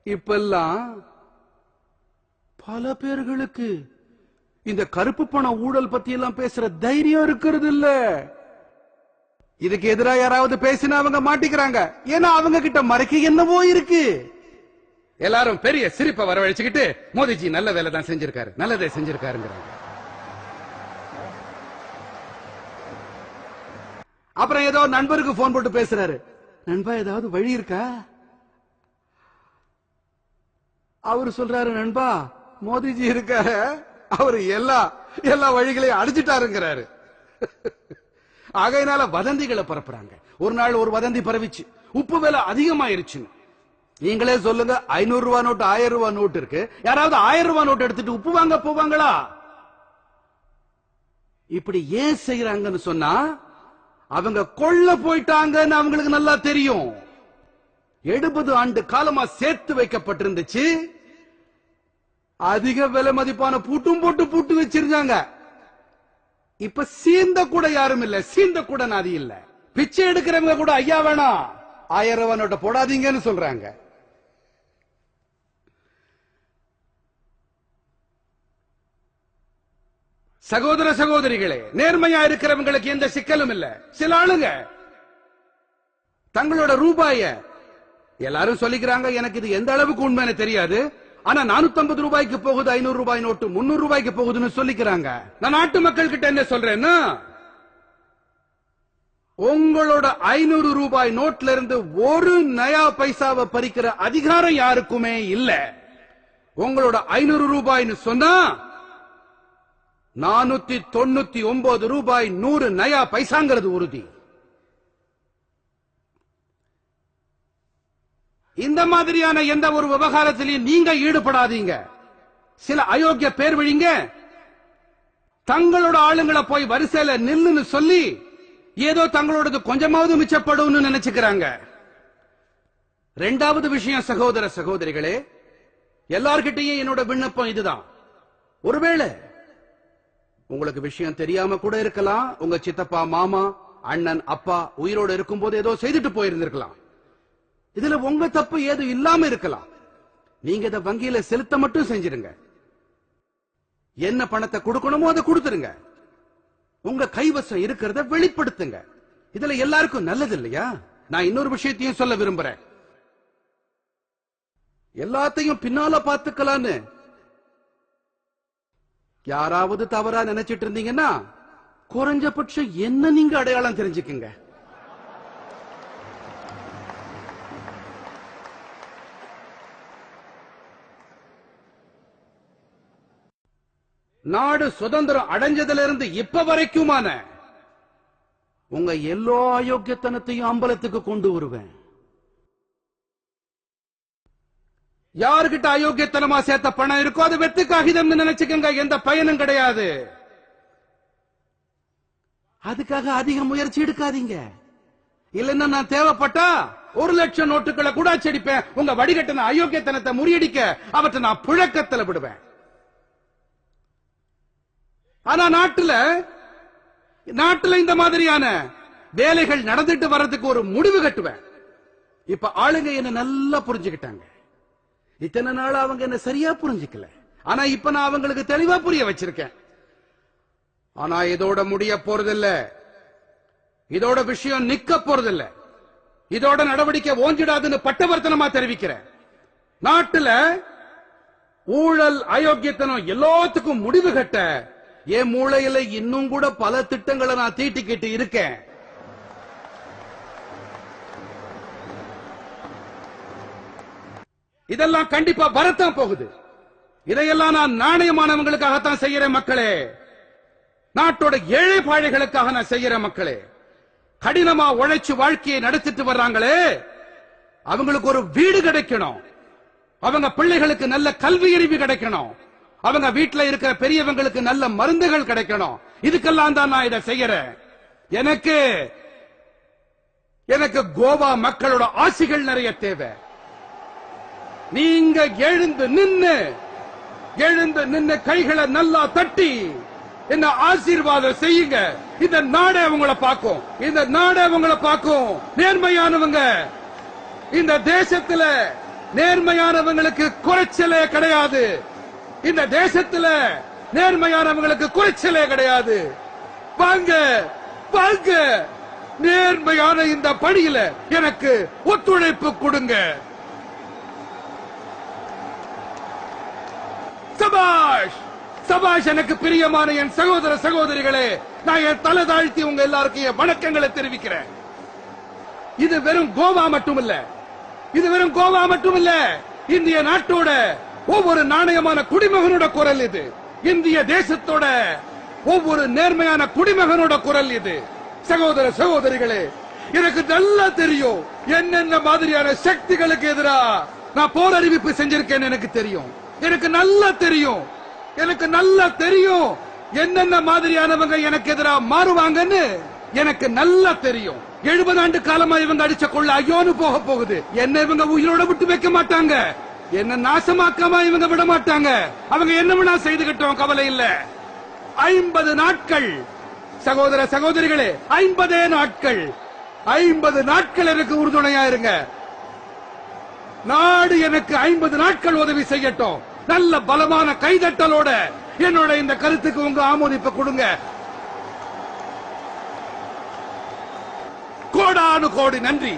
இப்பெல்லாம் பல பேர்களுக்கு இந்த கருப்பு பண ஊழல் பத்தி எல்லாம் பேசுற தைரியம் இருக்கிறது இல்ல. இதுக்கு எதிராக யாராவது பேசினா அவங்க மாட்டிக்கிறாங்க. ஏன்னா அவங்க கிட்ட மறைக்க என்னவோ இருக்கு. எல்லாரும் பெரிய சிரிப்பை வரவழைச்சுக்கிட்டு மோடிஜி நல்ல வேலை தான் செஞ்சிருக்காரு, நல்லதே செஞ்சிருக்காருங்கிறாங்க. அப்புறம் ஏதோ நண்பருக்கு போன் போட்டு பேசுறாரு. நண்பா ஏதாவது வழி இருக்கா? அவரு சொல்றாரு, நண்பா மோடிஜி இருக்காரு, அவரு எல்லா வழிகளையும் அடிச்சுட்டாருங்கிறாரு. ஆகையினால வதந்திகளை பரப்புறாங்க. ஒரு நாள் ஒரு வதந்தி பரவிச்சு, உப்பு விலை அதிகமாயிருச்சு. நீங்களே சொல்லுங்க, 500 ரூபாய் நோட்டு 1000 ரூபாய் நோட்டு இருக்கு. யாராவது 1000 ரூபாய் நோட்டு எடுத்துட்டு உப்பு வாங்க போவாங்களா? இப்படி ஏன் செய்யறாங்கன்னு சொன்னா, அவங்க கொள்ள போயிட்டாங்கன்னு அவங்களுக்கு நல்லா தெரியும். 70 ஆண்டு காலமா சேர்த்து வைக்கப்பட்டிருந்துச்சு. அதிக விலை மதிப்பான பூட்டும் போட்டு பூட்டு வச்சிருந்தாங்க. இப்ப சீந்த கூட யாரும் இல்ல, சீந்த கூட நாதி இல்ல. பிச்சை எடுக்கிறவங்க கூட ஐயா வேணாம் 1000 ரூபாய் நோட்டை போடாதீங்கன்னு சொல்றாங்க. சகோதர சகோதரிகளே, நேர்மையா இருக்கிறவங்களுக்கு எந்த சிக்கலும் இல்ல. சில ஆளுங்க தங்களோட ரூபாய எல்லாரும் சொல்லிக்கிறாங்க, எனக்கு இது எந்த அளவுக்கு உண்மைன்னு தெரியாது, ஆனா 450 ரூபாய்க்கு போகுது 500 ரூபாய் நோட்டு 300 ரூபாய்க்கு போகுதுன்னு சொல்லிக்கிறாங்க. நான் நாட்டு மக்கள் கிட்ட என்ன சொல்றேன்னா, உங்களோட 500 ரூபாய் நோட்ல இருந்து ஒரு நயா பைசாவை பறிக்கிற அதிகாரம் யாருக்குமே இல்ல. உங்களோட 500 ரூபாய்னு சொன்னா 499 ரூபாய் 100 நயா பைசாங்கிறது உறுதி. இந்த மாதிரியான எந்த ஒரு விவகாரத்திலையும் நீங்க ஈடுபடாதீங்க. சில அயோக்கிய பேர் வழிங்க தங்களோட ஆளுங்களை போய் வரிசையில நில்லுன்னு சொல்லி ஏதோ தங்களோடது கொஞ்சமாவது மிச்சப்படும் நினைச்சுக்கிறாங்க. இரண்டாவது விஷயம் சகோதர சகோதரிகளே, எல்லார்கிட்டையும் என்னோட விண்ணப்பம் இதுதான். ஒருவேளை உங்களுக்கு விஷயம் தெரியாம கூட இருக்கலாம். உங்க சித்தப்பா, மாமா, அண்ணன், அப்பா உயிரோடு இருக்கும் போது ஏதோ செய்துட்டு போயிருந்திருக்கலாம். இதுல உங்க தப்பு ஏது இல்லாம இருக்கலாம். நீங்க இதை வங்கியில செலுத்த மட்டும் செஞ்சிருங்க. என்ன பணத்தை கொடுக்கணுமோ அதை கொடுத்துருங்க. உங்க கைவசம் இருக்கிறத வெளிப்படுத்துங்க. இதுல எல்லாருக்கும் நல்லது இல்லையா? நான் இன்னொரு விஷயத்தையும் சொல்ல விரும்புறேன். எல்லாத்தையும் பின்னால பார்த்துக்கலான்னு யாராவது தவறா நினைச்சிட்டு இருந்தீங்கன்னா குறைஞ்சபட்சம் என்ன நீங்க அடையாளம் தெரிஞ்சுக்குங்க. நாடு சுதந்திரம் அடைஞ்சதுல இருந்து இப்ப வரைக்குமான உங்க எல்லா அயோக்கியத்தனத்தையும் அம்பலத்துக்கு கொண்டு வருவேன். யாருகிட்ட அயோக்கியத்தனமா சேர்த்த பணம் இருக்கோ அது வெத்து காகிதம் நினைச்சுக்கங்க, எந்த பயனும் கிடையாது. அதுக்காக அதிக முயற்சி எடுக்காதீங்க. இல்லன்னா நான் தேவைப்பட்டா 1 லட்சம் நோட்டுகளை கூட அச்சடிப்பேன். உங்க வடிகட்டின அயோக்கியத்தனத்தை முறியடிக்க அவற்றை நான் புழக்கத்தில் விடுவேன். ஆனா நாட்டுல இந்த மாதிரியான வேலைகள் நடந்துட்டு வர்றதுக்கு ஒரு முடிவு கட்டுவேன். இப்ப ஆளுங்க என்ன நல்லா புரிஞ்சுக்கிட்டாங்க. இத்தனை நாள் அவங்க என்ன சரியா புரிஞ்சுக்கல. ஆனா இப்ப நான் அவங்களுக்கு தெளிவா புரிய வச்சிருக்கேன். ஆனா இதோட முடிய போறதில்ல. இதோட விஷயம் நிக்க போறதில்ல. இதோட நடவடிக்கை ஓஞ்சிடாதுன்னு பட்டவர்த்தனமா தெரிவிக்கிறேன். நாட்டுல ஊழல், அயோக்கியத்தனம் எல்லாத்துக்கும் முடிவு கட்ட என் மூளையில இன்னும் கூட பல திட்டங்களை நான் தீட்டிக்கிட்டு இருக்கேன். இதெல்லாம் கண்டிப்பா வரத்தான் போகுது. இதையெல்லாம் நான் நாணயமானவங்களுக்காகத்தான் செய்யறேன் மக்களே. நாட்டோட ஏழை பாழைகளுக்காக நான் செய்யறேன் மக்களே. கடினமா உழைச்சு வாழ்க்கையை நடத்திட்டு வர்றாங்களே, அவங்களுக்கு ஒரு வீடு கிடைக்கணும். அவங்க பிள்ளைகளுக்கு நல்ல கல்வி அறிவு கிடைக்கணும். அவங்க வீட்டுல இருக்கிற பெரியவங்களுக்கு நல்ல மருந்துகள் கிடைக்கணும். இதுக்கெல்லாம் தான் நான் இதை செய்யறேன். எனக்கு கோவா மக்களோட ஆசிகள் நிறைய தேவை. நீங்க எழுந்து நின்னு கைகளை நல்லா தட்டி என்ன ஆசீர்வாதம் செய்யுங்க. இந்த நாடே உங்களை பார்க்கும். இந்த நாடே உங்களை பார்க்கும். நேர்மையானவங்க இந்த தேசத்துல நேர்மையானவங்களுக்கு குறைச்சலே கிடையாது. இந்த தேசத்துல நேர்மையானவங்களுக்கு குறைச்சலே கிடையாது. வாங்க வாங்க, நேர்மையான இந்த பணியில எனக்கு ஒத்துழைப்பு கொடுங்க. சபாஷ் சபாஷ். எனக்கு பிரியமான என் சகோதர சகோதரிகளே, நான் என் தலை தாழ்த்தி உங்க எல்லாருக்கும் என் வணக்கங்களை தெரிவிக்கிறேன். இது வெறும் கோவா மட்டுமில்ல, இது வெறும் கோவா மட்டுமில்ல, இந்திய நாட்டோட ஒவ்வொரு நாணயமான குடிமகனோட குரல் இது. இந்திய தேசத்தோட ஒவ்வொரு நேர்மையான குடிமகனோட குரல் இது. சகோதர சகோதரிகளே, எனக்கு நல்லா தெரியும் என்னென்ன மாதிரியான சக்திகளுக்கு எதிராக நான் போர் அறிவிப்பு செஞ்சிருக்கேன்னு எனக்கு தெரியும். எனக்கு நல்லா தெரியும், எனக்கு நல்லா தெரியும் என்னென்ன மாதிரியானவங்க எனக்கு எதிராக மாறுவாங்கன்னு எனக்கு நல்லா தெரியும். 70 ஆண்டு காலமா இவங்க அடிச்ச கொள்ள ஐயோன்னு போக போகுது. என்ன இவங்க உயிரோட விட்டு வைக்க மாட்டாங்க, என்ன நாசமாக்காம இவங்க விட மாட்டாங்க. அவங்க என்ன வேணா செய்துகிட்டோம், கவலை இல்ல. 50 நாட்கள் சகோதர சகோதரிகளே, 50 நாட்கள், 50 நாட்கள் எனக்கு உறுதுணையா இருங்க. நாடு எனக்கு 50 நாட்கள் உதவி செய்யட்டும். நல்ல பலமான கைதட்டலோட என்னோட இந்த கருத்துக்கு உங்க ஆமோதிப்பு கொடுங்க. கோடானு கோடி நன்றி.